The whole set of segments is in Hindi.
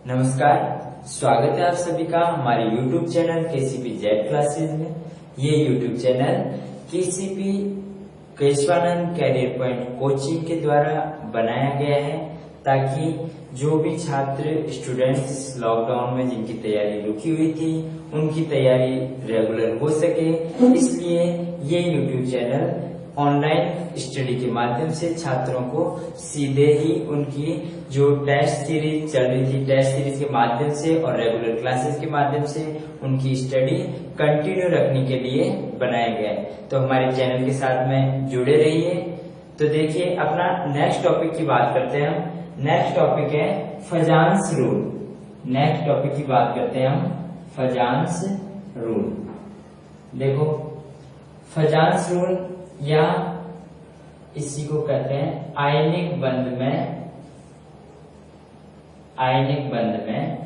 नमस्कार, स्वागत है आप सभी का हमारे YouTube channel KCP Z classes में। ये YouTube channel KCP Keshvanand Career Point coaching के द्वारा बनाया गया है ताकि जो भी छात्र स्टूडेंट्स लॉकडाउन में जिनकी तैयारी रुकी हुई थी उनकी तैयारी रेगुलर हो सके, इसलिए ये YouTube चैनल ऑनलाइन स्टडी के माध्यम से छात्रों को सीधे ही उनकी जो टेस्ट सीरीज चल रही थी, टेस्ट सीरीज के माध्यम से और रेगुलर क्लासेस के माध्यम से उनकी स्टडी कंटिन्यू रखने के लिए बनाया गया है। तो हमारे चैनल के साथ में जुड़े रहिए। तो देखिए, अपना नेक्स्ट टॉपिक की बात करते हैं हम। नेक्स्ट टॉपिक है फजांस रूल। नेक्स्ट टॉपिक की बात करते हैं हम फजांस रूल। देखो, फजांस रूल या इसी को कहते हैं आयनिक बंध में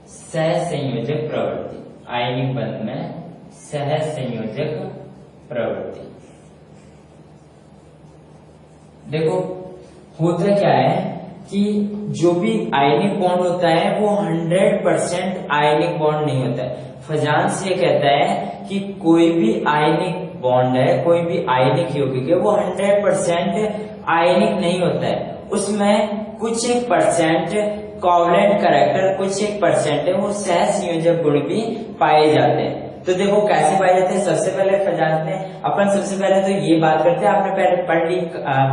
सहसंयोजक प्रवृत्ति। आयनिक बंध में सहसंयोजक प्रवृत्ति। देखो, होता क्या है कि जो भी आयनिक बॉन्ड होता है वो 100% आयनिक बॉन्ड नहीं होता है। फजांस ये कहता है कि कोई भी आयनिक बॉन्ड है, कोई भी आयनिक यौगिक है, वो 100% आयनिक नहीं होता है। उसमें कुछ एक परसेंट कोवलेंट कैरेक्टर, कुछ एक परसेंट है वो सहसंयोजक गुण भी पाए जाते हैं। तो देखो कैसे पाए जाते हैं। सबसे पहले फजांस में अपन सबसे पहले तो ये बात करते हैं, आपने पहले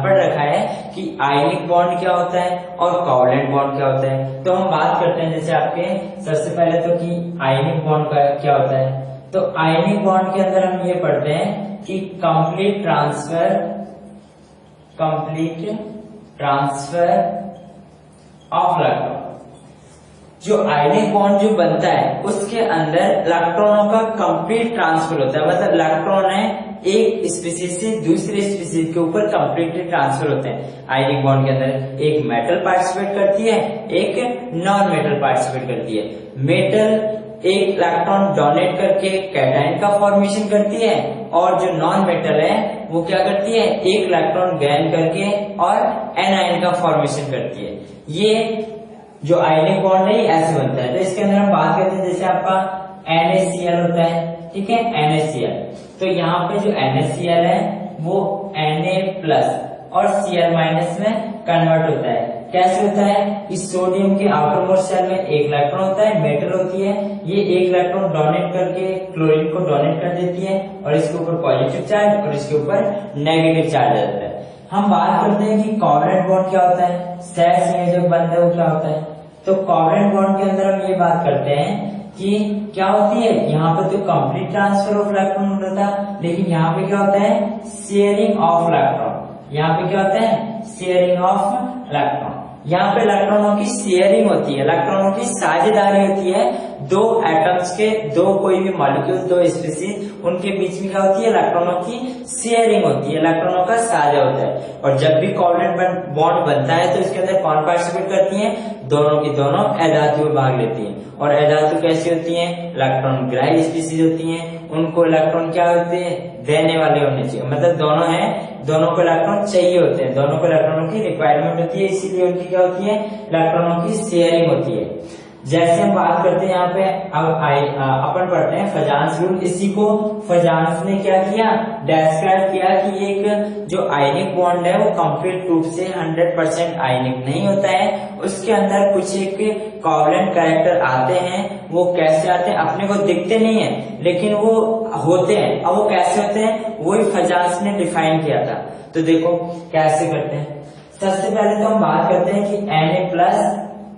पढ़ रखा है कि आयनिक बॉन्ड क्या होता है और कोवलेंट बॉन्ड क्या होता है। तो हम बात करते हैं जैसे आपके सबसे पहले तो कि आयनिक बॉन्ड का क्या होता है। तो आयनिक बॉन्ड के अंदर हम ये पढ़ते हैं कि कंप्लीट ट्रांसफर ऑफ इलेक्ट्रॉन। जो आयनिक बॉन्ड जो बनता है उसके अंदर इलेक्ट्रॉनों का कंप्लीट ट्रांसफर होता है। मतलब इलेक्ट्रॉन है एक स्पीसीज से दूसरे स्पीसीज के ऊपर कंप्लीटली ट्रांसफर होते हैं। आयनिक बॉन्ड के अंदर एक मेटल पार्टिसिपेट करती है, एक नॉन मेटल पार्टिसिपेट करती है। मेटल एक इलेक्ट्रॉन डोनेट करके कैटायन का फॉर्मेशन करती है और जो नॉन मेटल है वो क्या करती है, एक इलेक्ट्रॉन गेन करके और एनायन का फॉर्मेशन करती है। ये जो आयनिक बॉन्ड है ऐसे बनता है। तो इसके अंदर हम बात करते हैं जैसे आपका NaCl होता है, ठीक है, NaCl। तो यहाँ पे जो NaCl है वो Na+ और Cl- में कन्वर्ट होता है। कैसे होता है, इस सोडियम के आउटर मोस्ट शेल में एक इलेक्ट्रॉन होता है, मेटल होती है, ये एक इलेक्ट्रॉन डोनेट करके क्लोरीन को डोनेट कर देती है और इसके ऊपर पॉजिटिव चार्ज और इसके ऊपर नेगेटिव चार्ज आ जाता है। हम बात करते हैं कि कोवलेंट बॉन्ड क्या होता है, सहसंयोजक बंध है वो क्या होता है। तो कोवलेंट बॉन्ड के अंदर हम ये बात करते हैं कि क्या होती है, यहाँ पे तो कंप्लीट ट्रांसफर ऑफ इलेक्ट्रॉन होता है, लेकिन यहाँ पे क्या होता है, शेयरिंग ऑफ इलेक्ट्रॉन। यहाँ पे क्या होता है, शेयरिंग ऑफ इलेक्ट्रॉन। यहाँ पे इलेक्ट्रॉनों की शेयरिंग होती है, इलेक्ट्रॉनों की साझेदारी होती है। दो एटम्स के, दो कोई भी मॉलिक्यूल, दो स्पीसीज, उनके बीच में क्या होती है, इलेक्ट्रॉनों की शेयरिंग होती है, इलेक्ट्रॉनों का साझा होता है। और जब भी कोवलेंट बॉन्ड बनता है तो इसके अंदर कौन पार्टिसिपेट करती है, दोनों की दोनों अधातुएं भाग लेती हैं। और अधातु कैसी होती हैं, इलेक्ट्रॉन ग्राही स्पीसीज होती हैं। उनको इलेक्ट्रॉन क्या होते हैं, देने वाले होने चाहिए। मतलब दोनों हैं, दोनों को इलेक्ट्रॉन चाहिए होते हैं, दोनों को इलेक्ट्रॉनों की रिक्वायरमेंट होती है, इसीलिए उनकी क्या होती है, इलेक्ट्रॉनों की शेयरिंग होती है। जैसे हम बात करते हैं यहाँ पे, अब अपन पढ़ते हैं फजांस रूल। इसी को फजांस ने क्या किया, डिस्क्राइब किया कि एक जो आयनिक बॉन्ड है वो कंप्लीट रूप से 100% आयनिक नहीं होता है, उसके अंदर कुछ एक कोवलेंट कैरेक्टर आते हैं। वो कैसे आते हैं, अपने को दिखते नहीं है लेकिन वो होते हैं। अब वो कैसे होते हैं, वही फजांस ने डिफाइन किया था। तो देखो कैसे करते हैं। सबसे पहले तो हम बात करते हैं कि Na+,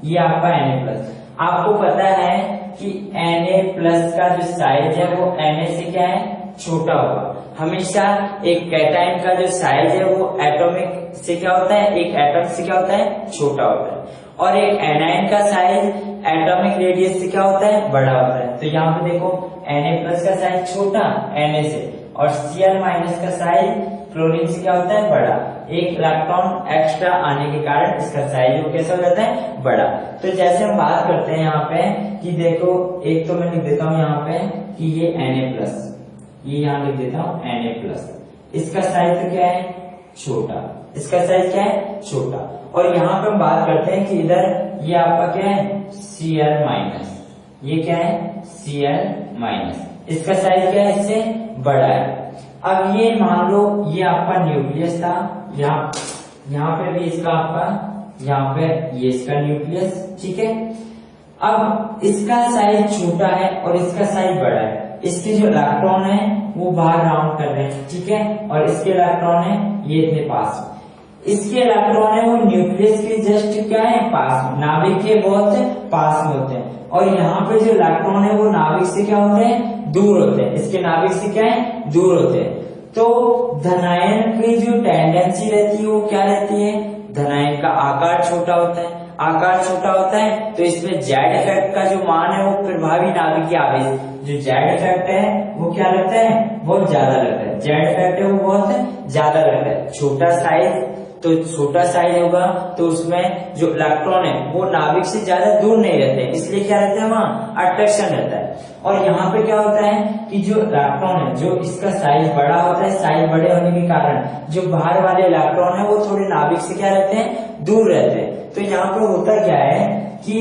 ये आपका Na+। आपको पता है कि Na+ का जो साइज है वो Na से क्या है, छोटा होगा। हमेशा एक कैटायन का जो साइज है वो एटॉमिक से क्या होता है, एक एटम से क्या होता है, छोटा होता है। और एक एनायन का साइज एटॉमिक रेडियस से क्या होता है, बड़ा होता है। तो यहाँ पे देखो Na+ का साइज छोटा Na से, और Cl- का साइज क्लोरीन से क्या होता है, बड़ा। एक इलेक्ट्रॉन एक्स्ट्रा आने के कारण इसका साइज वो कैसा हो जाता है, बड़ा। तो जैसे हम बात करते हैं यहाँ पे कि देखो, एक तो मैं लिख देता हूँ यहाँ पे कि ये Na+, ये यहाँ लिख देता हूँ Na+। इसका साइज तो क्या है, छोटा, इसका साइज क्या है, छोटा। और यहाँ पे हम बात करते हैं कि इधर ये आपका क्या है, Cl माइनस, ये क्या है, Cl माइनस, इसका साइज क्या है, इससे बड़ा है। अब ये मान लो ये आपका न्यूक्लियस था, यहाँ पे भी इसका आपका, यहाँ पे ये इसका न्यूक्लियस, ठीक है। अब इसका साइज छोटा है और इसका साइज बड़ा है, इसके जो इलेक्ट्रॉन है वो बाहर राउंड कर रहे हैं, ठीक है, और इसके इलेक्ट्रॉन है ये इतने पास, इसके इलेक्ट्रॉन है वो न्यूक्लियस के जस्ट क्या है, पास, नाभिक के बहुत पास में होते हैं। और यहाँ पे जो इलेक्ट्रॉन है वो नाभिक से क्या होते हैं, दूर होते हैं, इसके नाभिक से क्या है, दूर होते हैं। तो धनायन की जो टेंडेंसी रहती है वो क्या रहती है, धनायन का आकार छोटा होता है, आकार छोटा होता है तो इसमें जेड इफेक्ट का जो मान है वो प्रभावी नाभिकीय आवेश, जो जेड इफेक्ट है वो क्या लगता है, बहुत ज्यादा लगता है, जेड इफेक्ट है वो बहुत ज्यादा लगता है। छोटा साइज, तो छोटा साइज होगा तो उसमें जो इलेक्ट्रॉन है वो नाभिक से ज्यादा दूर नहीं रहते, इसलिए क्या रहता है, वहाँ अट्रैक्शन रहता है। और यहाँ पे क्या होता है कि जो इलेक्ट्रॉन है, जो इसका साइज बड़ा होता है, साइज बड़े होने के कारण जो बाहर वाले इलेक्ट्रॉन है वो थोड़े नाभिक से क्या रहते हैं, दूर रहते हैं। तो यहाँ पे होता क्या है कि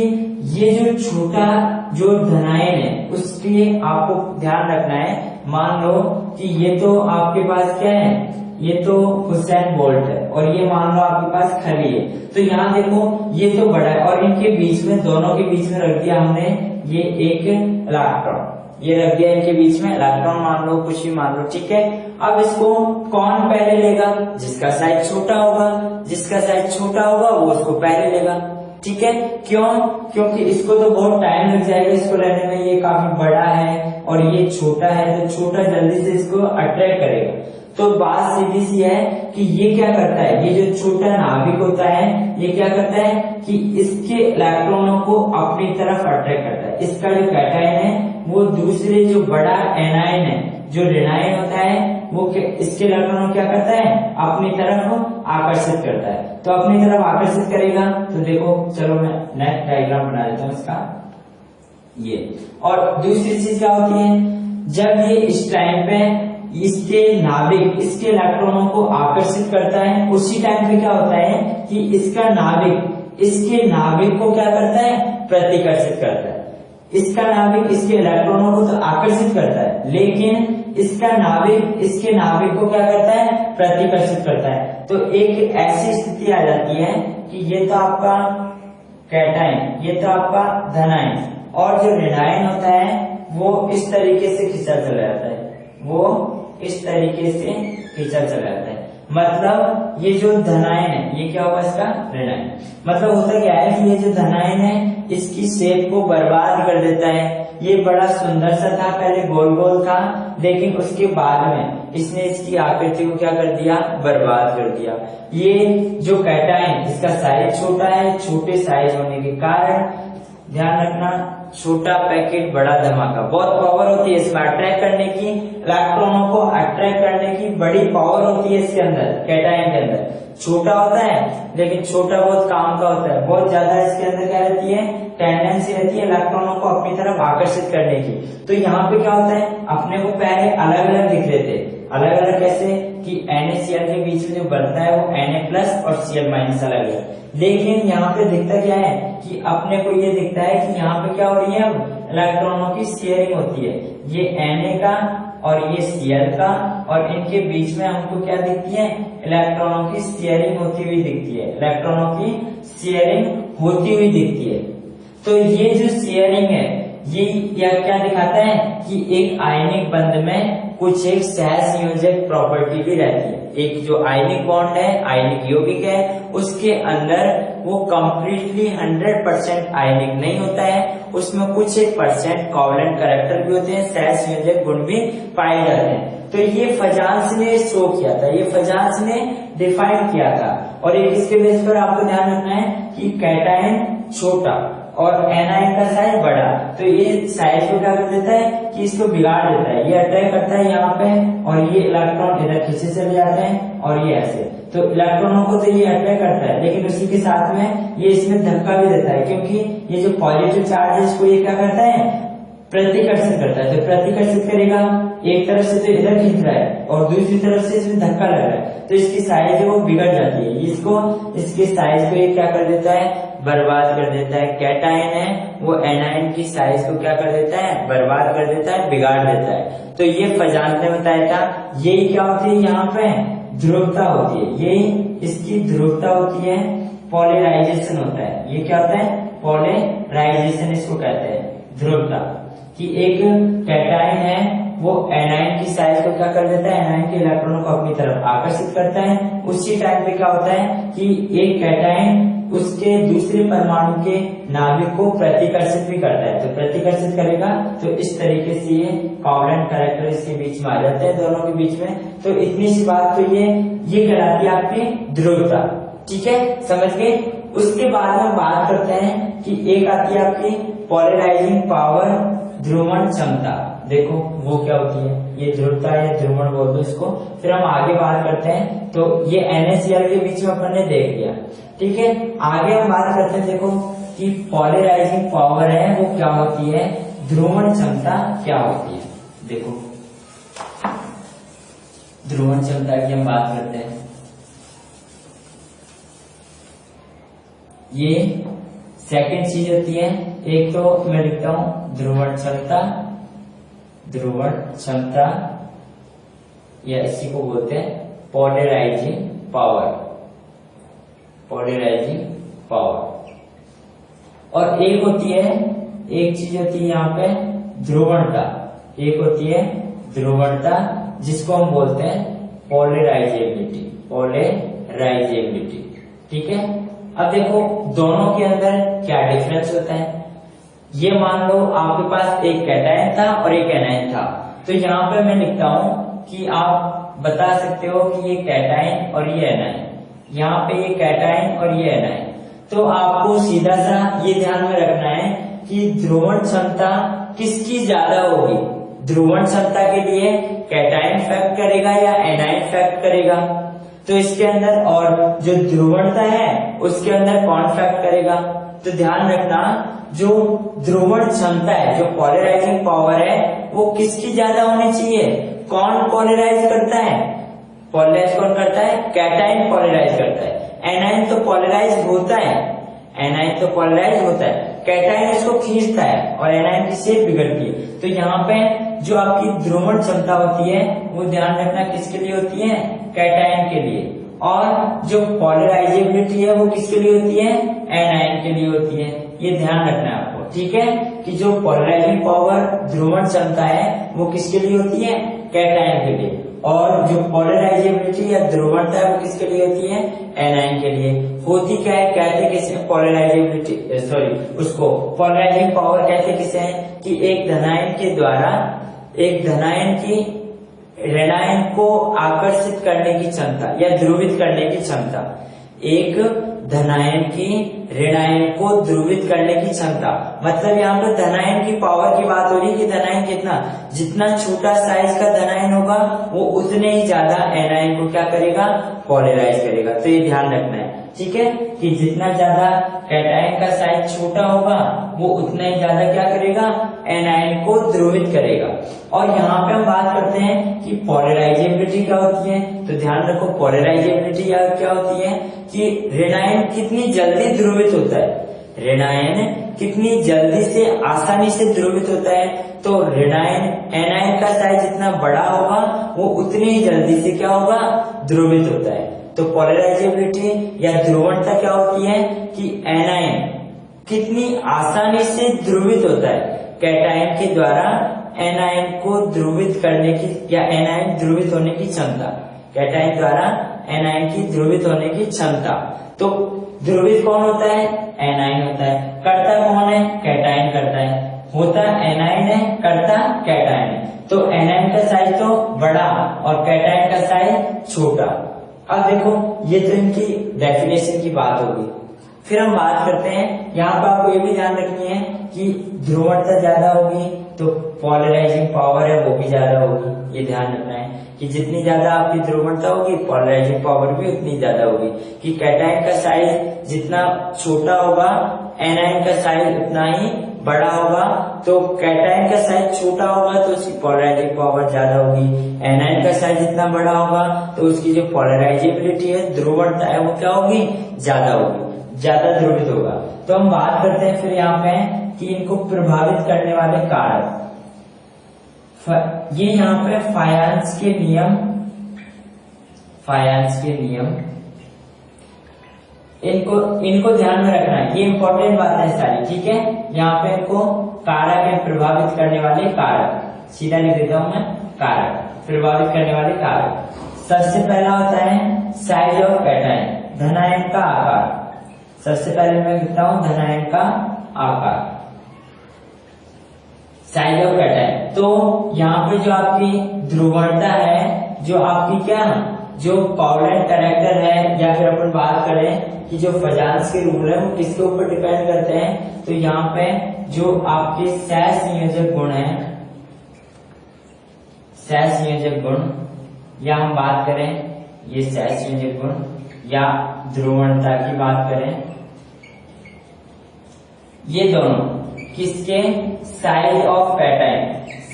ये जो छोटा जो धनायन है उसके आपको ध्यान रखना है। मान लो कि ये तो आपके पास क्या है, ये तो हुसैन बोल्ट है और ये मान लो आपके पास खली है, तो यहाँ देखो ये तो बड़ा है और इनके बीच में, दोनों के बीच में रख दिया हमने ये एक इलेक्ट्रॉन, ये रख दिया इनके बीच में इलेक्ट्रॉन, मान लो कुछ भी मान लो, ठीक है। अब इसको कौन पहले लेगा, जिसका साइज छोटा होगा, जिसका साइज छोटा होगा वो उसको पहले लेगा, ठीक है। क्यों, क्योंकि इसको तो बहुत टाइम लग जाएगा इसको लेने में, ये काफी बड़ा है और ये छोटा है, तो छोटा जल्दी से इसको अट्रैक्ट करेगा। तो बात सीधी सी है कि ये क्या करता है, ये जो छोटा नाभिक होता है ये क्या करता है कि इसके इलेक्ट्रॉनों को अपनी तरफ अट्रैक्ट करता है। इसका जो कैटायन है वो दूसरे जो बड़ा एनायन है, जो ऋणायन होता है, वो इसके इलेक्ट्रॉन को क्या करता है, अपनी तरफ आकर्षित करता है। तो अपनी तरफ आकर्षित करेगा तो देखो, चलो मैं नेक्स्ट डायग्राम बना देता हूँ इसका, ये। और दूसरी चीज क्या होती है, जब ये इस टाइम पे इसके नाभिक इसके इलेक्ट्रॉनों को आकर्षित करता है, उसी टाइम पे क्या होता है कि इसका नाभिक इसके नाभिक को क्या करता है, प्रतिकर्षित करता है। इसका नाभिक इसके इलेक्ट्रॉनों को तो आकर्षित करता है, लेकिन इसका नाभिक इसके नाभिक को क्या करता है, प्रतिकर्षित करता है। तो एक ऐसी स्थिति आ जाती है कि ये तो आपका कैटायन, ये तो आपका धनायन, और जो ऋणायन होता है वो इस तरीके से खींचा चला जाता है, वो इस तरीके से खींचा चला जाता है। मतलब ये जो धनायन है ये क्या होगा, इसका ऋणायन। मतलब होता क्या है कि ये जो धनायन है इसकी शेप को बर्बाद कर देता है। ये बड़ा सुंदर सा था, पहले गोल गोल था, लेकिन उसके बाद में इसने इसकी आकृति को क्या कर दिया, बर्बाद कर दिया। ये जो कैटायन, इसका साइज छोटा है, छोटे साइज होने के कारण ध्यान रखना, छोटा पैकेट बड़ा धमाका, बहुत पावर होती है इसमें अट्रैक्ट करने की, इलेक्ट्रॉनों को अट्रैक्ट करने की बड़ी पावर होती है इसके अंदर, कैटायन के अंदर। छोटा होता है लेकिन छोटा बहुत काम का होता है, बहुत ज्यादा इसके अंदर क्या रहती है, टेंडेंसी रहती है इलेक्ट्रॉनों को अपनी तरफ आकर्षित करने की। तो यहाँ पे क्या होता है, अपने को पहले अलग अलग दिख रहे थे, अलग अलग कैसे कि NaCl के बीच में जो बनता है वो Na+ और Cl- अलग है, लेकिन यहाँ पे दिखता क्या है कि अपने को ये दिखता है कि यहाँ पे क्या हो रही है, अब इलेक्ट्रॉनों की शेयरिंग होती है, ये Na का और ये Cl का, और इनके बीच में हमको क्या दिखती है, इलेक्ट्रॉनों की शेयरिंग होती हुई दिखती है, इलेक्ट्रॉनों की शेयरिंग होती हुई दिखती है। तो ये जो शेयरिंग है ये क्या दिखाता है कि एक आयनिक बंध में कुछ एक सहसंयोजक प्रॉपर्टी भी रहती है। एक जो आयनिक बॉन्ड है, आयनिक यौगिक है, उसके अंदर वो कंप्लीटली 100% आयनिक नहीं होता है, उसमें कुछ एक % कोवेलेंट कैरेक्टर भी होते हैं, सहसंयोजक गुण भी पाए जाते हैं। तो ये फजांस ने शो किया था, ये फजांस ने डिफाइन किया था। और एक इसके बेस पर आपको ध्यान रखना है कि कैटायन छोटा और एनायन का साइज बड़ा, तो ये साइज को क्या कर देता है कि इसको बिगाड़ देता है, ये अटैक करता है यहाँ पे, और ये इलेक्ट्रॉन इधर खींचे चले जाते हैं, और ये ऐसे। तो इलेक्ट्रॉनों को तो ये अटैक करता है, लेकिन उसी के साथ में ये इसमें धक्का भी देता है, क्योंकि ये जो पॉजिटिव चार्ज है इसको ये क्या करता है, प्रतिकर्षित करता है। तो प्रतिकर्षित करेगा, एक तरफ से तो इधर खींच रहा है और दूसरी तरफ से इसमें धक्का लग रहा है, तो इसकी साइज है वो बिगड़ जाती है। इसके साइज को ये क्या कर देता है, बर्बाद कर देता है। कैटायन है वो एनायन की साइज को क्या कर देता है, बर्बाद कर देता है, बिगाड़ देता है। तो ये फजांत ने बताया था, यही क्या होती है, यहाँ पे ध्रुवता होती है, यही इसकी ध्रुवता होती है, पॉलीराइजेशन होता है। ये क्या होता है, पॉलीराइजेशन इसको कहते हैं, ध्रुवता। कि एक कैटायन है वो एनायन की साइज को क्या कर देता है, एनायन के इलेक्ट्रॉनों को अपनी तरफ आकर्षित करता है। उसी टाइम पे क्या होता है कि एक कैटायन उसके दूसरे परमाणु के नाभिक को प्रतिकर्षित भी करता है। तो प्रतिकर्षित करेगा तो इस तरीके से ये कोवलेंट कैरेक्टर इसके बीच में आ जाते हैं, दोनों के बीच में। तो इतनी सी बात तो ये कहलाती है आपकी ध्रुवता। ठीक है, समझ गए। उसके बाद में बात करते हैं कि एक आती है आपकी पॉलराइजिंग पावर, ध्रुवण क्षमता। देखो वो क्या होती है, ये ध्रुवता या ध्रुवण बोल दो इसको। फिर हम आगे बात करते हैं। तो ये NaCl के बीच में अपन ने देख लिया। ठीक है, आगे हम बात करते हैं। देखो कि पॉलराइजिंग पावर है वो क्या होती है, ध्रुवण क्षमता क्या होती है। देखो ध्रुवण क्षमता की हम बात करते हैं। ये सेकंड चीज होती है। एक तो मैं लिखता हूं ध्रुवण क्षमता, ध्रुवण क्षमता, या इसी को बोलते हैं पॉलराइजिंग पावर, पॉलराइजिंग पावर। और एक होती है, एक चीज होती है यहाँ पे ध्रुवणता, एक होती है ध्रुवणता जिसको हम बोलते हैं पॉलराइजेबिलिटी, पॉलराइजेबिलिटी। ठीक है, अब देखो दोनों के अंदर क्या डिफरेंस होता है। ये मान लो आपके पास एक कैटायन था और एक एनायन था। तो यहाँ पे मैं लिखता हूं कि आप बता सकते हो कि ये कैटायन और ये एनायन, यहाँ पे ये कैटायन और ये एनायन। तो आपको सीधा सा ये ध्यान में रखना है कि ध्रुवण क्षमता किसकी ज्यादा होगी। ध्रुवण क्षमता के लिए कैटायन फैक्ट करेगा या एनायन फैक्ट करेगा। तो इसके अंदर और जो ध्रुवणता है उसके अंदर कौन फैक्ट करेगा। तो ध्यान रखना, जो ध्रुवण क्षमता है, जो पॉलराइजिंग पावर है, वो किसकी ज्यादा होनी चाहिए। कौन पॉलराइज करता है, पॉलराइज कौन करता है, कैटायन पॉलराइज करता है। एनायन तो पॉलराइज होता है, एनायन तो पॉलराइज होता है, कैटायन इसको खींचता है और एनायन की शेप बिगड़ती है। तो यहाँ पे जो आपकी ध्रुवण क्षमता होती है वो ध्यान रखना किसके लिए होती है, कैटायन के लिए। और जो पॉलराइजेबिलिटी है वो किसके लिए होती है, एनायन के लिए होती है। ये ध्यान रखना है आपको। ठीक है, कि जो पॉलराइजिंग पावर, ध्रुवण क्षमता है वो किसके लिए होती है, कैटायन के लिए। और जो पॉलराइजेबिलिटी या ध्रुवणता है वो किसके लिए होती है, एनायन के लिए। होती क्या है, कहते किसे पॉलराइजेबिलिटी, सॉरी उसको पॉलराइजिंग पावर कहते किसे है कि एक धनायन के द्वारा एक धनायन की ऋणायन को आकर्षित करने की क्षमता या ध्रुवित करने की क्षमता। एक धनायन की ऋणायन को ध्रुवित करने की क्षमता, मतलब यहाँ पे धनायन की पावर की बात हो रही है कि धनायन जितना छोटा साइज का धनायन होगा वो उतने ही ज्यादा एनायन को क्या करेगा, पॉलराइज करेगा। तो ये ध्यान रखना है। ठीक है, कि जितना ज्यादा कैटायन का साइज छोटा होगा वो उतना ही ज्यादा क्या करेगा, एनायन को ध्रुवित करेगा। और यहाँ पे हम बात करते हैं कि पॉलराइजेबिलिटी क्या होती है। तो ध्यान रखो, पॉलराइजेबिलिटी क्या होती है कि ऋणायन कितनी जल्दी ध्रुवित होता है, ऋणायन कितनी जल्दी से आसानी से ध्रुवित होता है। तो ऋणायन एनायन का साइज जितना बड़ा होगा वो उतनी ही जल्दी से क्या होगा, ध्रुवित होता है। तो पॉलराइजेबिलिटी या ध्रुवणता क्या होती है कि एनायन कितनी आसानी से ध्रुवित होता है कैटायन के द्वारा एनायन को ध्रुवित करने की या एनायन ध्रुवित होने की क्षमता, कैटायन द्वारा एनायन की ध्रुवित होने की क्षमता। तो ध्रुवित कौन होता है, एनायन होता है। करता कौन है, कैटायन करता है। होता एनायन है, करता कैटायन है। तो एनायन का साइज तो बड़ा और कैटायन का साइज छोटा। अब देखो ये तो इनकी डेफिनेशन की बात होगी। फिर हम बात करते हैं, यहाँ पर आपको ये भी ध्यान रखनी है कि ध्रुवणता ज्यादा होगी तो पॉलराइजिंग पावर है वो भी ज्यादा होगी। ये ध्यान रखना है कि जितनी ज्यादा आपकी ध्रुवणता होगी पॉलराइजिंग पावर भी उतनी ज्यादा होगी। कि कैटायन का साइज जितना छोटा होगा एनायन का साइज उतना ही बड़ा होगा तो कैटायन का साइज छोटा होगा तो उसकी पोलराइजिंग पावर ज्यादा होगी। एनायन का साइज जितना बड़ा होगा तो उसकी जो पोलराइजेबिलिटी है, ध्रुवणता है, वो क्या होगी, ज्यादा होगी, ज्यादा ध्रुवित होगा। तो हम बात करते हैं फिर यहाँ पे कि इनको प्रभावित करने वाले कारक। ये यहाँ पे फायांस के नियम इनको ध्यान में रखना है, ये इंपॉर्टेंट बात है सारी, ठीक है। यहाँ पे इनको कारक है, प्रभावित करने वाले कारक, सीधा लिख देता हूं मैं, कारक, प्रभावित करने वाले कारक। सबसे पहला होता है साइज ऑफ कैटायन, धनायन का आकार। सबसे पहले मैं लिखता हूं धनायन का आकार, साइज ऑफ कैटायन। तो यहाँ पे जो आपकी ध्रुवणता है, जो आपकी क्या, जो कोवलेंट कैरेक्टर है, या फिर अपन बात करें कि जो फजांस के रूल है वो किसके ऊपर डिपेंड करते हैं, तो यहाँ पे जो आपके सहसंयोजक गुण है, सहसंयोजक गुण, या हम बात करें ये सहसंयोजक गुण या ध्रुवणता की बात करें, ये दोनों किसके, size of cation,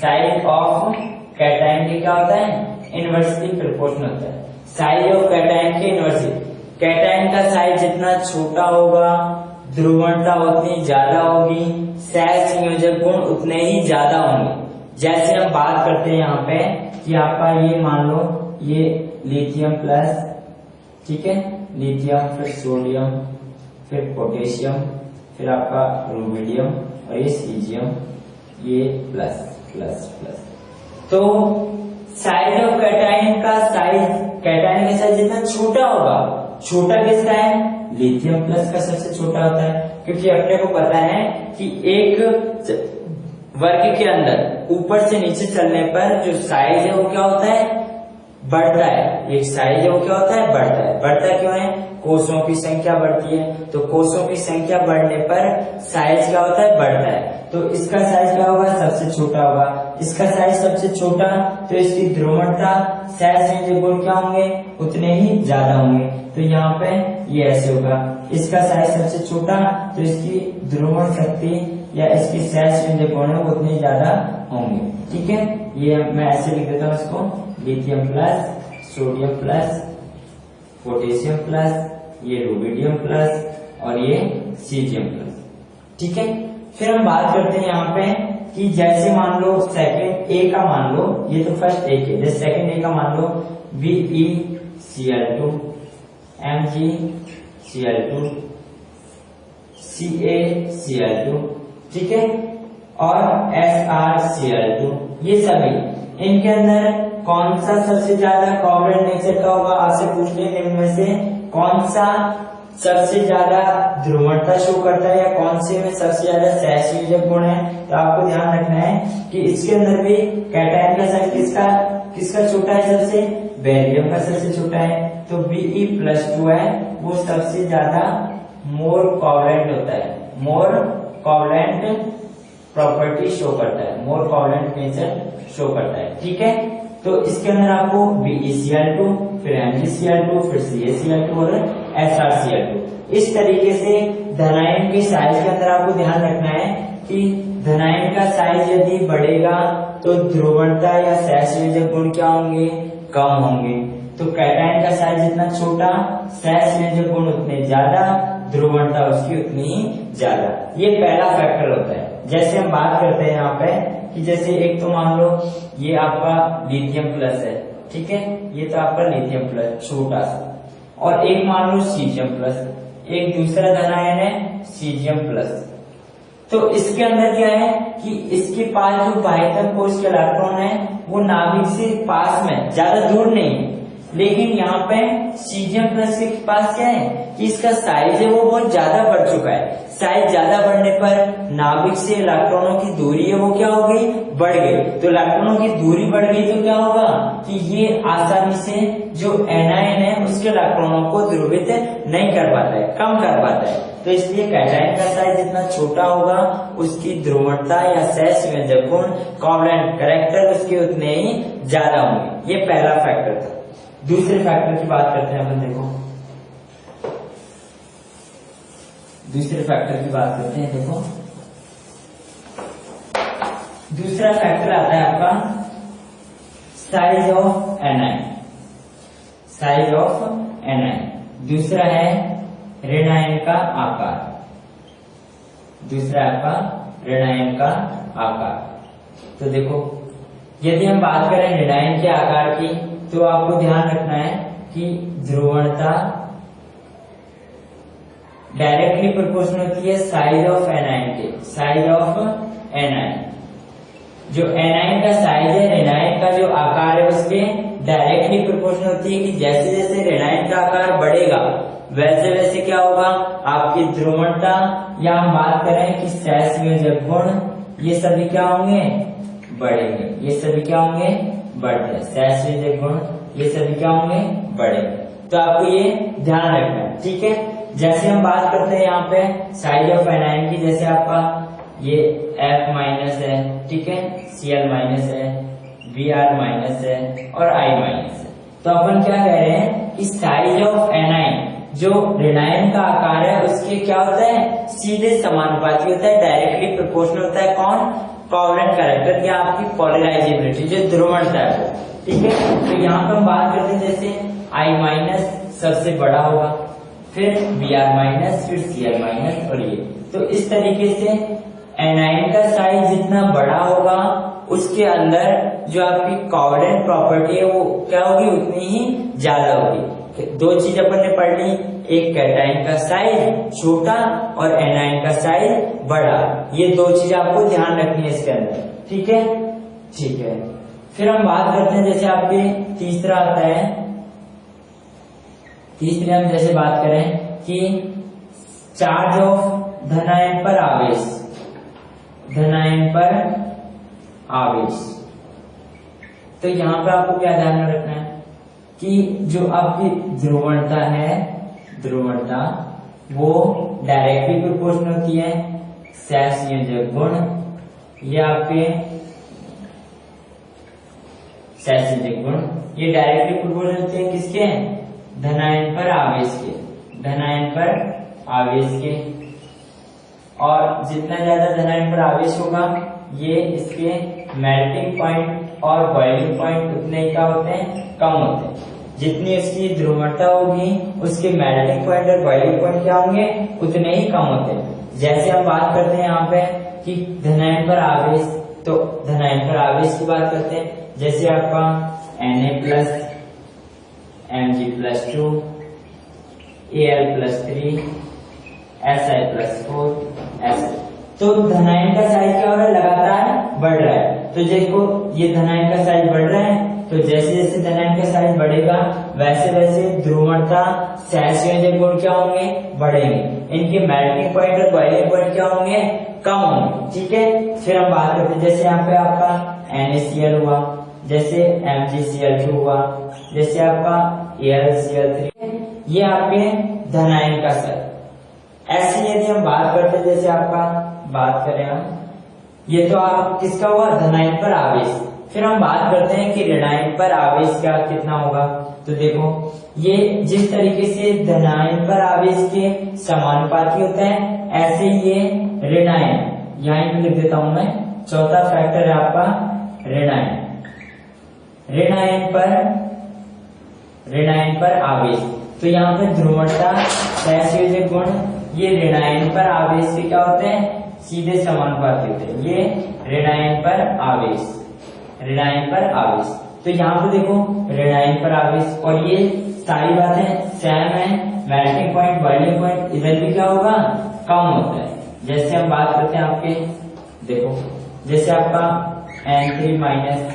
size of cation के क्या होता है, इनवर्सली प्रोपोर्शनल होता है। साइज ऑफ कैटायन के इनवर्सली, कैटायन का साइज जितना छोटा होगा ध्रुवणता उतनी ज्यादा होगी, सहसंयोजक गुण उतने ही ज्यादा होंगे। जैसे हम बात करते हैं यहाँ पे कि आपका ये मान लो ये लिथियम प्लस, ठीक है, लिथियम, फिर सोडियम, फिर पोटेशियम, फिर आपका रुबिडियम और ये सीजियम, ये प्लस प्लस प्लस। तो साइज ऑफ कैटायन का साइज, कैटायन का साइज जितना छोटा होगा, छोटा किसका है, लिथियम प्लस का सबसे छोटा होता है, क्योंकि अपने को पता है कि एक वर्ग के अंदर ऊपर से नीचे चलने पर जो साइज है वो क्या होता है, बढ़ता है। एक साइज है वो क्या होता है, बढ़ता है। बढ़ता क्यों है, कोषों की संख्या बढ़ती है, तो कोषों की संख्या बढ़ने पर साइज क्या होता है, बढ़ता है। तो इसका साइज क्या होगा, सबसे छोटा होगा, इसका साइज सबसे छोटा, तो इसकी ध्रुवणता, सहसंयोजक गुण क्या होंगे, उतने ही ज्यादा होंगे। तो यहाँ पे ये ऐसे होगा, इसका साइज सबसे छोटा तो इसकी ध्रुवण शक्ति या इसकी सहसंयोजक गुण है वो उतने ज्यादा होंगे, ठीक है। ये मैं ऐसे लिख देता हूँ इसको, lithium plus, sodium plus, potassium plus, ये रुबिडियम प्लस और ये सीजियम प्लस, ठीक है। फिर हम बात करते हैं यहाँ पे कि जैसे मान लो सेकंड ए का मान लो, ये तो फर्स्ट ए के, जैसे सेकंड ए का मान लो BeCl2, MgCl2, CaCl2, ठीक है, और SrCl2, ये सभी, इनके अंदर कौन सा सबसे ज्यादा कोवलेंट नेचर का होगा, आपसे पूछ ले इनमें से कौन सा सबसे ज्यादा ध्रुवणता शो करता है या कौन से में सबसे ज्यादा सहसंयोजक गुण है। तो आपको ध्यान रखना है कि इसके अंदर भी कैटायन का साइज किसका छोटा है, सबसे, बेरियम का सबसे छोटा है, तो Be+2 है वो सबसे ज्यादा मोर कोवलेंट होता है, मोर कोवलेंट प्रॉपर्टी शो करता है, मोर कोवलेंट नेचर शो करता है, ठीक है। तो इसके अंदर आपको BeCl2, फिर MgCl2, फिर CaCl2 और SrCl2, इस तरीके से धनायन के साइज के अंदर आपको ध्यान रखना है कि धनायन का साइज यदि बढ़ेगा तो ध्रुवणता या सहसंयोजक गुण क्या होंगे, कम होंगे। तो कैटायन का साइज जितना छोटा, सहसंयोजक गुण उतने ज्यादा, ध्रुवणता उसकी उतनी ज्यादा। ये पहला फैक्टर होता है। जैसे हम बात करते हैं यहाँ पे कि जैसे एक तो मान लो ये आपका लिथियम प्लस है, ठीक है, ये तो आपका लिथियम प्लस छोटा सा, और एक मान लो सीजियम प्लस, एक दूसरा धनायन है सीजियम प्लस। तो इसके अंदर क्या है कि इसके पास जो बाह्यतम कोश के इलेक्ट्रॉन है वो नाभिक से पास में, ज्यादा दूर नहीं है, लेकिन यहाँ पे सीजियम प्लस के पास क्या है कि इसका साइज है वो बहुत ज्यादा बढ़ चुका है। साइज ज्यादा बढ़ने पर नाभिक से इलेक्ट्रॉनों की दूरी है वो क्या हो गई, बढ़ गई। तो इलेक्ट्रॉनों की दूरी बढ़ गई तो क्या होगा कि ये आसानी से जो एनायन है उसके इलेक्ट्रॉनों को ध्रुवित नहीं कर पाता है, कम कर पाता है। तो इसलिए कैटायन का साइज जितना छोटा होगा उसकी ध्रुवणता या सहसंयोजक गुण, कोवलेंट कैरेक्टर उसके उतने ही ज्यादा होंगे। ये पहला फैक्टर था। दूसरे फैक्टर की बात करते हैं अपन, देखो दूसरे फैक्टर की बात करते हैं। देखो दूसरा फैक्टर आता है आपका size of anion, size of anion. दूसरा है रेनाइन का आकार, दूसरा आपका रेनाइन का आकार। तो देखो यदि हम बात करें रेनाइन के आकार की, तो आपको ध्यान रखना है कि ध्रुवणता डायरेक्टली प्रोपोर्शनल होती है साइज ऑफ एनाइन के, साइज ऑफ एनाइन। जो एनाइन का साइज है, रेनाइन का जो आकार है, उसके डायरेक्टली प्रोपोर्शनल होती है कि जैसे जैसे रेनाइन का आकार बढ़ेगा वैसे वैसे क्या होगा, आपकी ध्रुवणता या हम बात करें कि सहसंयोजक गुण, ये सभी क्या होंगे, बढ़ेंगे। ये सभी क्या होंगे, बढ़ते। सहसंयोजक गुण ये सभी क्या होंगे, बढ़ेंगे। तो आपको ये ध्यान रखना है, ठीक है। जैसे हम बात करते हैं यहाँ पे साइज ऑफ एनाइन की, जैसे आपका ये F माइनस है, ठीक है, Cl माइनस है, Br माइनस है और I माइनस है। तो अपन क्या कह रहे हैं कि साइज ऑफ एनाइन, जो रेनाइन का आकार है, उसके क्या होता है, सीधे समानुपाती होता है, डायरेक्टली प्रोपोर्शनल होता है। कौन, कोवेलेंट कैरेक्टर या आपकी पोलराइजेबिलिटी, जो ध्रुवणता है, ठीक है। तो यहाँ पर हम बात करते हैं जैसे I माइनस सबसे बड़ा होगा, फिर Br माइनस, फिर Cl माइनस और ये। तो इस तरीके से एनाइन का साइज जितना बड़ा होगा उसके अंदर जो आपकी कोवेलेंट प्रॉपर्टी है वो क्या होगी, उतनी ही ज्यादा होगी। दो चीज अपन ने पढ़ ली, एक कैटाइन का साइज छोटा और एनाइन का साइज बड़ा। ये दो चीज आपको ध्यान रखनी है इसके अंदर, ठीक है, ठीक है। फिर हम बात करते हैं जैसे आपके तीसरा आता है, तीसरे हम जैसे बात करें कि चार्ज ऑफ धनायन पर आवेश, धनायन पर आवेश। तो यहाँ पर आपको क्या ध्यान में रखना है कि जो आपकी ध्रुवणता है, ध्रुवणता वो डायरेक्टली प्रोपोर्शनल होती है सहसंयोजक गुण, ये आपके सहसंयोजक गुण ये डायरेक्टली प्रोपोर्शनल होते हैं किसके, धनायन पर आवेश के, धनायन पर आवेश के। और जितना ज्यादा धनायन पर आवेश होगा ये इसके मेल्टिंग पॉइंट और बॉइलिंग पॉइंट उतने ही क्या होते हैं, कम होते हैं। जितनी उसकी ध्रुवणता होगी उसके मेल्टिंग पॉइंट और बॉइलिंग पॉइंट क्या होंगे, उतने ही कम होते हैं। जैसे हम बात करते हैं यहाँ पे कि धनायन पर आवेश, तो धनायन पर आवेश की बात करते हैं, जैसे आपका Na plus, Mg plus 2, Al plus 3, Si plus 4, ऐसे। तो धनायन का साइज क्या हो रहा है, लगातार बढ़ रहा है। तो देखो ये धनायन का साइज बढ़ रहा है, तो जैसे जैसे धनायन का साइज बढ़ेगा वैसे वैसे ध्रुवणता, सहसंयोजक गुण क्या होंगे, बढ़ेंगे। इनके मेल्टिंग पॉइंट और बॉइलिंग पॉइंट क्या होंगे, कम होंगे, ठीक है। फिर हम बात करते हैं जैसे यहाँ पे आपका NaCl हुआ, जैसे MgCl2 हुआ, जैसे आपका AlCl3, ये आपके धनायन का साइज। ऐसे यदि हम बात करते हैं जैसे आपका बात करें हम, ये तो आप किसका हुआ, धनायन पर आवेश। फिर हम बात करते हैं कि ऋणायन पर आवेश का कितना होगा। तो देखो ये जिस तरीके से धनायन पर आवेश के समानुपाती होता है, ऐसे ही ये ऋणायन, यहाँ पे लिख देता हूं मैं, चौथा फैक्टर है आपका ऋणायन, ऋणायन पर आवेश। तो यहाँ पे ध्रुवणता, सहसंयोजक गुण ये ऋणायन पर आवेश के क्या होते हैं, सीधे समानुपाती होते हैं। ये ऋणायन पर आवेश, ऋणायन पर आवेश। तो यहाँ पे देखो ऋणायन पर आवेश, और ये सारी बातें सेम है। मेल्टिंग पॉइंट, बॉइलिंग पॉइंट इधर भी क्या होगा, कम होता है। जैसे हम बात करते हैं आपके, देखो जैसे आपका N3 माइनस,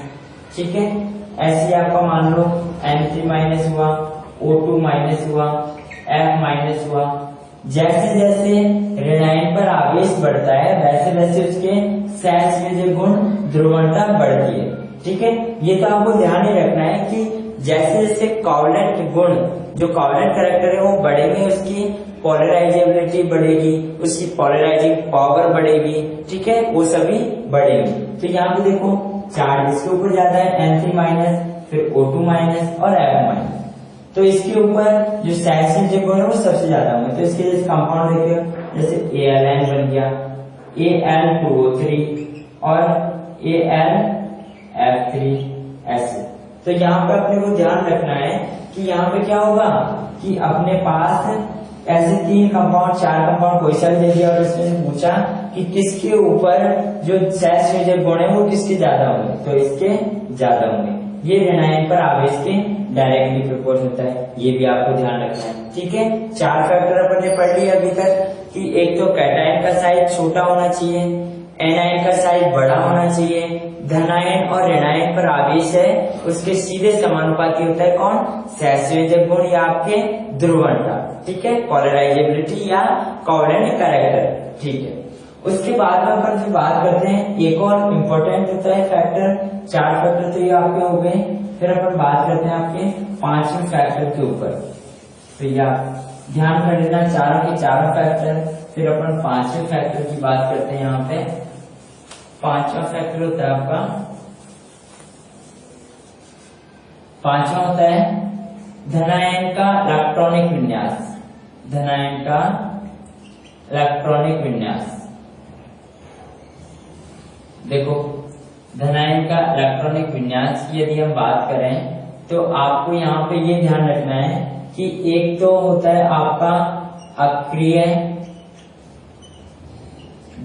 ठीक है, ऐसे आपका मान लो N3 माइनस हुआ, O2 माइनस हुआ, F माइनस हुआ। जैसे जैसे ऋणायन पर आवेश बढ़ता है वैसे वैसे उसके सहसंयोजक गुण, ध्रुवणता बढ़ती है, ठीक है। ये तो आपको ध्यान ही रखना है कि जैसे जैसे कोवेलेंट गुण, जो कोवेलेंट कैरेक्टर है वो बढ़ेंगे, उसकी पोलराइजेबिलिटी बढ़ेगी, उसकी पोलराइजिंग पावर बढ़ेगी, ठीक है, वो सभी बढ़ेंगे। तो यहाँ पे देखो चार्ज इसके ऊपर ज्यादा है, N3 माइनस, फिर O2 माइनस और F माइनस। तो इसके ऊपर जो सहसंयोजक गुण है वो सबसे ज्यादा होंगे। तो इसके जैसे कंपाउंड देखिए, जैसे ALN बन गया, Al2O3 और Al(F3)H। तो यहाँ पे अपने को ध्यान रखना है कि यहाँ पे क्या होगा कि अपने पास ऐसे 3 कंपाउंड 4 कंपाउंड कोई सा भी दे दिया और उसमें पूछा कि किसके ऊपर जो सैचुरेटेड गुण है वो किसके ज्यादा होंगे, तो इसके ज्यादा होंगे। ये ऋणायन पर आवेश के डायरेक्टली प्रोपोर्शनल होता है, ये भी आपको ध्यान रखना है। ठीक है, 4 फैक्टर अपन ने पढ़ लिया अभी तक कि एक तो कैटायन का साइज छोटा होना चाहिए, एनायन का साइज बड़ा होना चाहिए, धनायन और ऋणायन पर आवेश है उसके सीधे समानुपाती होता है कौन, सैचुरेटेड गुण या आपके ध्रुवणता। ठीक है, पोलराइजेबिलिटी या कोवेलेंट कैरेक्टर। ठीक है, उसके बाद में अपन फिर बात करते हैं एक और इम्पोर्टेंट होता है फैक्टर। 4 फैक्टर तो ये आपके हो गए, फिर अपन बात करते हैं आपके 5वें फैक्टर के ऊपर। तो ये आप ध्यान कर लेना, चारों के चारों फैक्टर, फिर अपन 5वें फैक्टर की बात करते हैं। यहाँ पे 5वां फैक्टर होता है आपका, 5वां होता है धनायन का इलेक्ट्रॉनिक विन्यास। धनायन का इलेक्ट्रॉनिक विन्यास, देखो धनायन का इलेक्ट्रॉनिक विन्यास की यदि हम बात करें तो आपको यहाँ पे ये ध्यान रखना है कि एक तो होता है आपका अक्रिय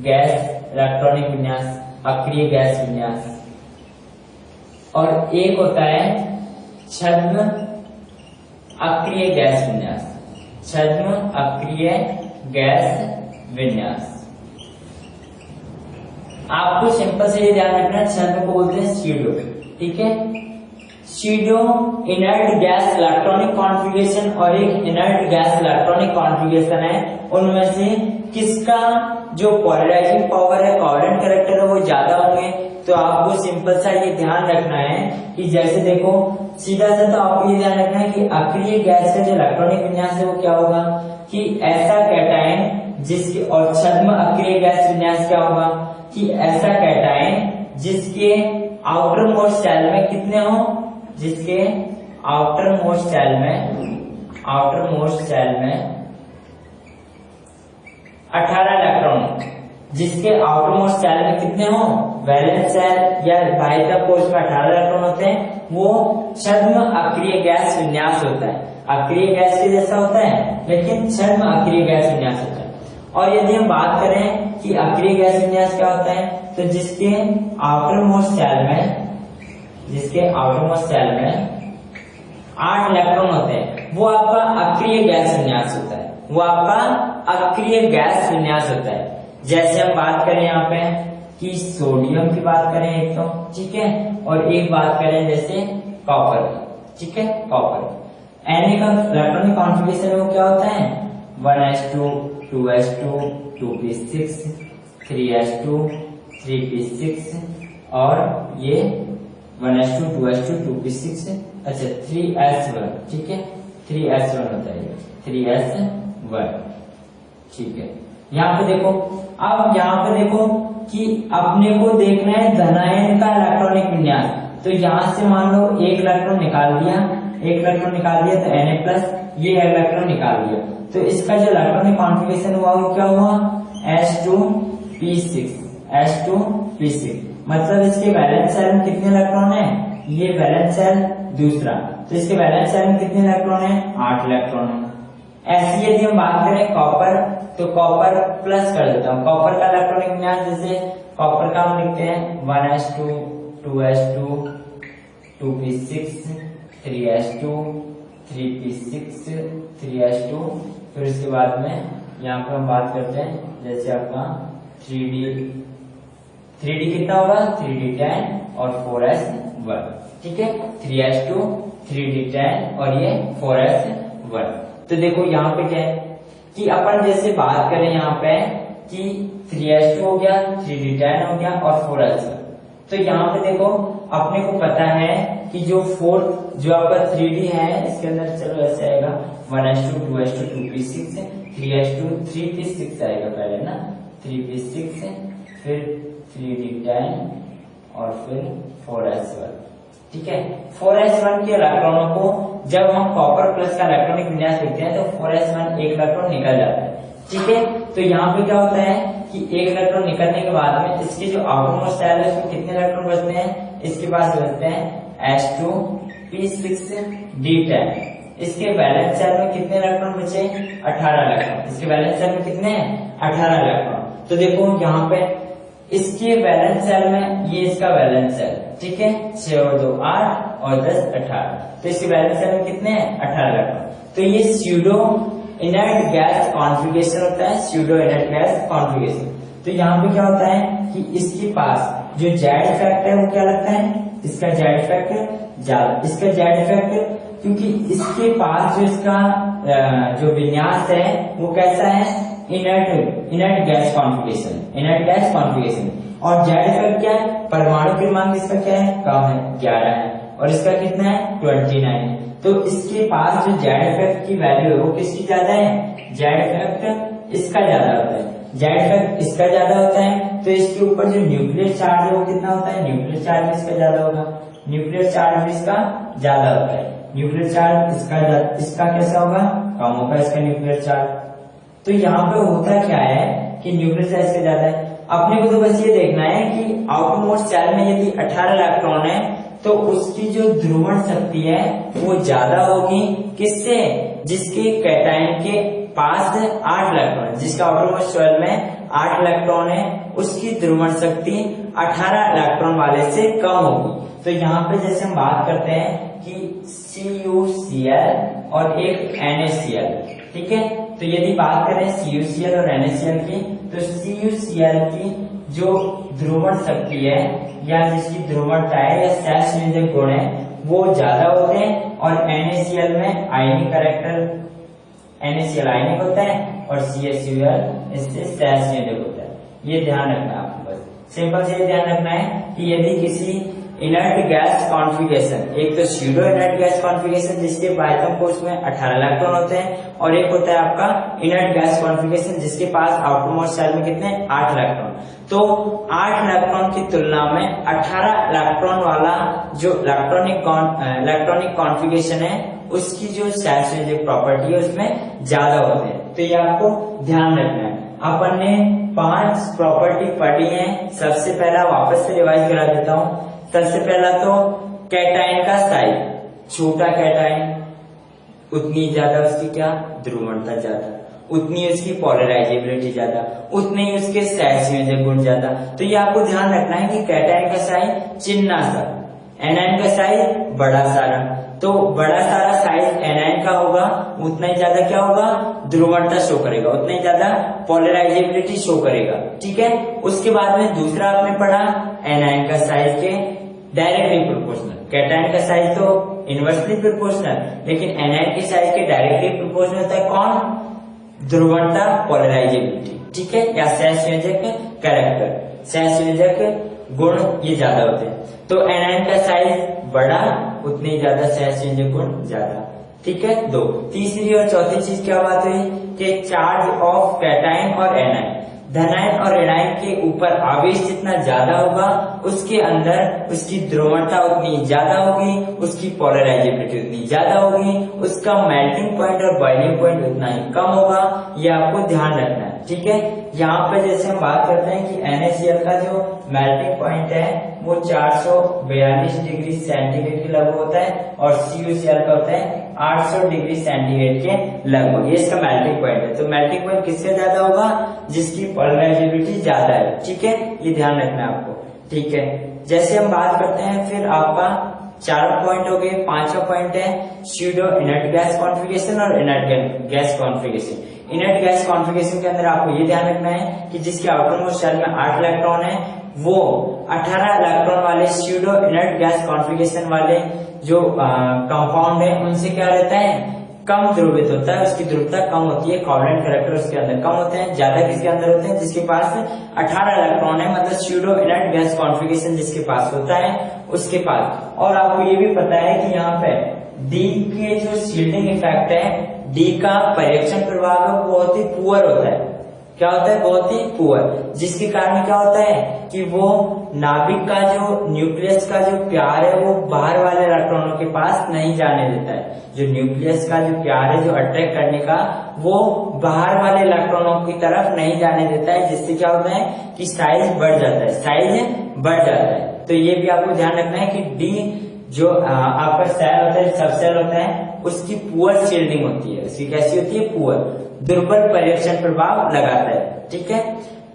गैस इलेक्ट्रॉनिक विन्यास, अक्रिय गैस विन्यास, और एक होता है छद्म अक्रिय गैस विन्यास। छद्म अक्रिय गैस विन्यास, आपको सिंपल से ये ध्यान रखना है, छद्म को बोलते हैं स्यूडो। ठीक है, pseudo inert gas electronic configuration और एक इनर्ट गैस इलेक्ट्रॉनिक कॉन्फ़िगरेशन है, उनमें से किसका जो पोलराइजिंग पावर है, कोवेलेंट कैरेक्टर है, वो ज्यादा होंगे। तो आपको सिंपल सा ये ध्यान रखना है कि जैसे देखो सीधा सा, तो आपको ये ध्यान रखना है कि अक्रिय गैस का जो इलेक्ट्रॉनिक विन्यास है वो क्या होगा कि ऐसा कैटायन जिसके, और छद्म अक्रिय गैस विन्यास क्या होगा कि ऐसा कैटायन जिसके आउटर मोस्ट शेल में कितने हो, जिसके आउटर मोस्ट शेल में 18 इलेक्ट्रॉन, जिसके आउटर मोस्ट शेल में कितने हो, वैलेंस शेल या बाह्य कोश में 18 इलेक्ट्रॉन होते हैं, वो छद्म अक्रिय गैस विन्यास होता है। अक्रिय गैस के जैसा होता है लेकिन छद्म अक्रिय गैस विन्यास होता है। और यदि हम बात करें कि अक्रिय गैस विन्यास क्या होता है, तो जिसके आउटर मोस्ट शेल में 8 इलेक्ट्रॉन होते हैं, वो आपका अक्रिय गैस विन्यास होता है, वो आपका अक्रिय गैस विन्यास होता है। जैसे हम बात करें यहाँ पे कि सोडियम की बात करें एक तो, ठीक है, और एक बात करें जैसे कॉपर की। ठीक है, कॉपर Na का इलेक्ट्रॉनिक कॉन्फ़िगरेशन है वो क्या होता है, 1s2 2s2 2p6 3s2 3p6 और ये 1s2 2s2 2p6, अच्छा 3s1। ठीक है, 3s1 होता है, 3s1। ठीक है, यहाँ पे देखो, अब यहाँ पे देखो कि अपने को देखना है धनायन का इलेक्ट्रॉनिक विन्यास। तो यहाँ से मान लो एक इलेक्ट्रॉन निकाल दिया, तो Na+, ये इलेक्ट्रॉन निकाल दिया, तो इसका जो इलेक्ट्रॉनिक कॉन्फ़िगरेशन हुआ वो क्या हुआ, H2p6, मतलब इसके वैलेंस शेल में कितने इलेक्ट्रॉन है, ये वैलेंस शेल दूसरा, तो इसके वैलेंस शेल में कितने इलेक्ट्रॉन है, 8 इलेक्ट्रॉन है। ऐसी यदि हम बात करें कॉपर, तो कॉपर प्लस कर देता हूँ, कॉपर का इलेक्ट्रॉनिक विन्यास, जैसे कॉपर का हम लिखते हैं 1s2 2s2 2p6 3s2 3p6 3s2, फिर उसके बाद में यहाँ पर हम बात करते हैं जैसे आपका 3d कितना होगा, 3d10 और 4s1। ठीक है, 3s2 3d10 और ये 4s1। तो देखो यहाँ पे क्या है कि अपन जैसे बात करें यहाँ पे कि 3s2 हो गया, 3d10 हो गया और 4s1, तो यहाँ पे देखो अपने को पता है कि जो फोर्थ जो आपका 3d है इसके अंदर, चलो ऐसे आएगा 1s2 2s2 2p6 3s2 3p6 आएगा पहले ना, 3p6 फिर 3d10 और फिर 4s1। ठीक है, 4s1 के इलेक्ट्रॉनों को जब हम कॉपर प्लस का इलेक्ट्रॉनिक विन्यास लिखते हैं तो 4s1 एक इलेक्ट्रॉन निकल जाता है। ठीक है, तो यहाँ पे क्या होता है कि एक इलेक्ट्रॉन निकलने के बाद में इसके जो आउटरमोस्ट शेल है उसमें कितने इलेक्ट्रॉन बचते हैं, इसके पास बचते हैं H2P6D10। इसके वैलेंस शेल में कितने इलेक्ट्रॉन बचे, 18 इलेक्ट्रॉन। इसके वैलेंस शेल में कितने हैं, 18 इलेक्ट्रॉन। तो देखो यहाँ पे इसके वैलेंस शेल में ये इसका वैलेंस शेल, ठीक है, 6 और 2 8 और 10 18। तो इसके वैलेंस शेल में कितने हैं, 18 इलेक्ट्रॉन। तो ये स्यूडो इनर्ट गैस कॉन्फ़िगरेशन होता है, स्यूडो इनर्ट गैस कॉन्फ़िगरेशन। तो यहाँ पे क्या होता है कि इसके पास जो जेड इफेक्ट है वो क्या लगता है, इसका जेड इफेक्ट ज्यादा, इसका जेड इफेक्ट क्योंकि इसके पास जो इसका जो विन्यास है वो कैसा है, inert gas configuration, inert gas configuration. और जेड इफेक्ट क्या है, परमाणु क्रमांक इसका क्या है, कम है, 11 है, और इसका कितना है, 29। तो इसके पास जो जेड इफेक्ट की वैल्यू है वो किसकी ज्यादा है, जेड इफेक्ट इसका ज्यादा होता है, जेड इफेक्ट इसका ज्यादा होता है। तो इसके ऊपर जो न्यूक्लियर चार्ज है वो कितना होता है, न्यूक्लियर चार्ज इसका ज्यादा होगा, न्यूक्लियर चार्ज भी इसका ज्यादा होता है, न्यूक्लियर चार्ज इसका कैसा होगा, कम होगा इसका न्यूक्लियर चार्ज। तो यहाँ पे होता क्या है कि न्यूक्लियर चार्ज इसका ज्यादा है। अपने को तो बस ये देखना है कि आउटरमोस्ट शेल में यदि 18 इलेक्ट्रॉन है तो उसकी जो ध्रुवण शक्ति है वो ज्यादा होगी किससे, जिसके कैटायन के पास 8 इलेक्ट्रॉन, जिसका आउटरमोस्ट शेल में 8 इलेक्ट्रॉन है उसकी ध्रुवण शक्ति 18 इलेक्ट्रॉन वाले से कम होगी। तो यहाँ पे जैसे हम बात करते हैं कि CuCl और एक NaCl, ठीक है। तो यदि बात करें CuCl और NaCl की, तो CuCl की जो ध्रुवण शक्ति है या जिसकी ध्रुवणता है या सहसंयोजक गुण है वो ज्यादा होते हैं, और NaCl में आयनिक कैरेक्टर, NaCl आयनिक होता है और CuCl इससे सहसंयोजक होता है। ये ध्यान रखना है आपको, बस सिंपल से ये ध्यान रखना है कि यदि किसी इनर्ट गैस कॉन्फ़िगरेशन, एक तो स्यूडो इनर्ट गैस कॉन्फ़िगरेशन जिसके बायतम कोष में 18 इलेक्ट्रॉन होते हैं, और एक होता है आपका इनर्ट गैस कॉन्फ़िगरेशन जिसके पास आउटरमोस्ट शेल में कितने 8 इलेक्ट्रॉन। तो 8 इलेक्ट्रॉन की तुलना में 18 इलेक्ट्रॉन वाला जो इलेक्ट्रॉनिक कॉन्फ़िगरेशन है उसकी जो सहसंयोजक प्रॉपर्टी है उसमें ज्यादा होते हैं। तो ये आपको ध्यान रखना है। अपन ने 5 प्रॉपर्टी पढ़ी है। सबसे पहला वापस से रिवाइज करा देता हूँ। सबसे पहला तो कैटायन का साइज, छोटा कैटायन उतनी ज्यादा उसकी क्या ध्रुवणता ज्यादा, उतनी उसकी पोलराइजेबिलिटी ज्यादा, उतने ही उसके सहसंयोजक गुण ज्यादा। तो ये आपको ध्यान रखना है कि कैटायन का साइज चिन्ना सा, एनायन का साइज बड़ा सारा। तो बड़ा सारा साइज एनायन का होगा, उतना ही ज्यादा क्या होगा, ध्रुवणता शो करेगा, उतना ही ज्यादा पोलराइजेबिलिटी शो करेगा, ठीक है। उसके बाद में दूसरा आपने पढ़ा एनायन का साइज के डायरेक्टली प्रोपोर्शनल, कैटायन का साइज तो इनवर्सली प्रोपोर्शनल, लेकिन एनायन के साइज के डायरेक्टली प्रोपोर्शनल होता है कौन, ध्रुवणता पोलराइजेबिलिटी, ठीक है, या सहसंयोजक कैरेक्टर, सहसंयोजक गुण ये ज्यादा होते हैं। तो एनायन का साइज बड़ा, उतनी ज्यादा सहसंयोजक गुण ज्यादा, ठीक है। 2 तीसरी और चौथी चीज क्या बात हुई कि चार्ज ऑफ कैटायन और एनायन, धनायन और ऋणायन के ऊपर आवेश जितना ज्यादा होगा उसके अंदर उसकी ध्रुवणता उतनी ज्यादा होगी, उसकी पोलराइजेबिलिटी उतनी ज्यादा होगी, उसका मेल्टिंग पॉइंट और बॉइलिंग पॉइंट उतना ही कम होगा। ये आपको ध्यान रखना है, ठीक है। यहाँ पे जैसे हम बात करते हैं कि NaCl का जो मेल्टिंग पॉइंट है वो 442 डिग्री सेंटीग्रेड के लगभग होता है, और CuCl का होता है 800 डिग्री सेंटीग्रेड के लगभग, ये इसका मेल्टिंग पॉइंट है। तो मेल्टिंग पॉइंट किससे ज्यादा होगा, जिसकी पोलराइजेबिलिटी ज्यादा है, ठीक है। ये ध्यान रखना है आपको, ठीक है। जैसे हम बात करते हैं फिर आपका 4 पॉइंट हो गए। 5वां पॉइंट है स्यूडो इनर्ट गैस कॉन्फ़िगरेशन और inert gas configuration. Inert gas configuration के अंदर आपको ये ध्यान रखना है कि जिसके आउटरमोस्ट शेल में 8 इलेक्ट्रॉन है वो 18 इलेक्ट्रॉन वाले स्यूडो इनर्ट गैस कॉन्फ़िगरेशन वाले जो कंपाउंड है उनसे क्या रहता है, कम ध्रुवित होता है, उसकी ध्रुवता कम होती है, कोवलेंट कैरेक्टर उसके अंदर कम होते हैं। ज्यादा किसके अंदर होते हैं, जिसके पास 18 इलेक्ट्रॉन है, मतलब स्यूडो इनर्ट गैस कॉन्फ़िगरेशन जिसके पास होता है उसके पास। और आपको ये भी पता है कि यहाँ पे डी के जो शील्डिंग इफेक्ट है, डी का पर्यवेक्षण प्रभाव है बहुत ही पुअर होता है, क्या होता है, बहुत ही पुअर, जिसके कारण क्या होता है कि वो नाभिक का जो न्यूक्लियस का जो प्यार है वो बाहर वाले इलेक्ट्रॉनों के पास नहीं जाने देता है। जो न्यूक्लियस का जो प्यार है, जो अट्रैक्ट करने का, वो बाहर वाले इलेक्ट्रॉनों की तरफ नहीं जाने देता है, जिससे क्या होता है कि साइज बढ़ जाता है, साइज बढ़ जाता है। तो ये भी आपको ध्यान रखना है कि डी जो आपका सेल होता है, सब सेल होता है, उसकी पुअर शील्डिंग होती है। उसकी कैसी होती है, पुअर, दुर्बल पर्यवेक्षण प्रभाव लगाता है। ठीक है,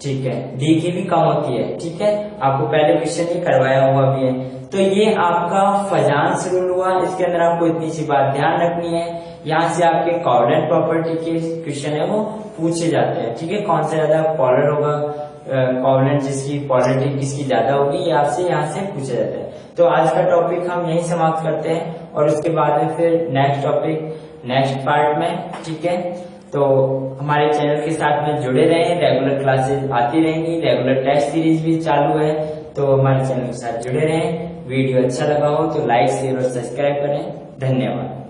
ठीक है। डी की भी कम होती है। ठीक है, आपको पहले क्वेश्चन ये करवाया हुआ भी है। तो ये आपका फजांस रूल हुआ। इसके अंदर आपको इतनी सी बात ध्यान रखनी है, यहाँ से आपके कोवलेंट प्रॉपर्टी के क्वेश्चन है वो पूछे जाते हैं। ठीक है, कौन सा ज्यादा पोलर होगा, कोवलेंट जिसकी पोलरिटी किसकी ज्यादा होगी, ये आपसे यहाँ से पूछा जाता है। तो आज का टॉपिक हम यही समाप्त करते हैं और उसके बाद में फिर नेक्स्ट टॉपिक नेक्स्ट पार्ट में। ठीक है, तो हमारे चैनल के साथ में जुड़े रहें, रेगुलर क्लासेस आती रहेंगी, रेगुलर टेस्ट सीरीज भी चालू है, तो हमारे चैनल के साथ जुड़े रहें। वीडियो अच्छा लगा हो तो लाइक शेयर और सब्सक्राइब करें। धन्यवाद।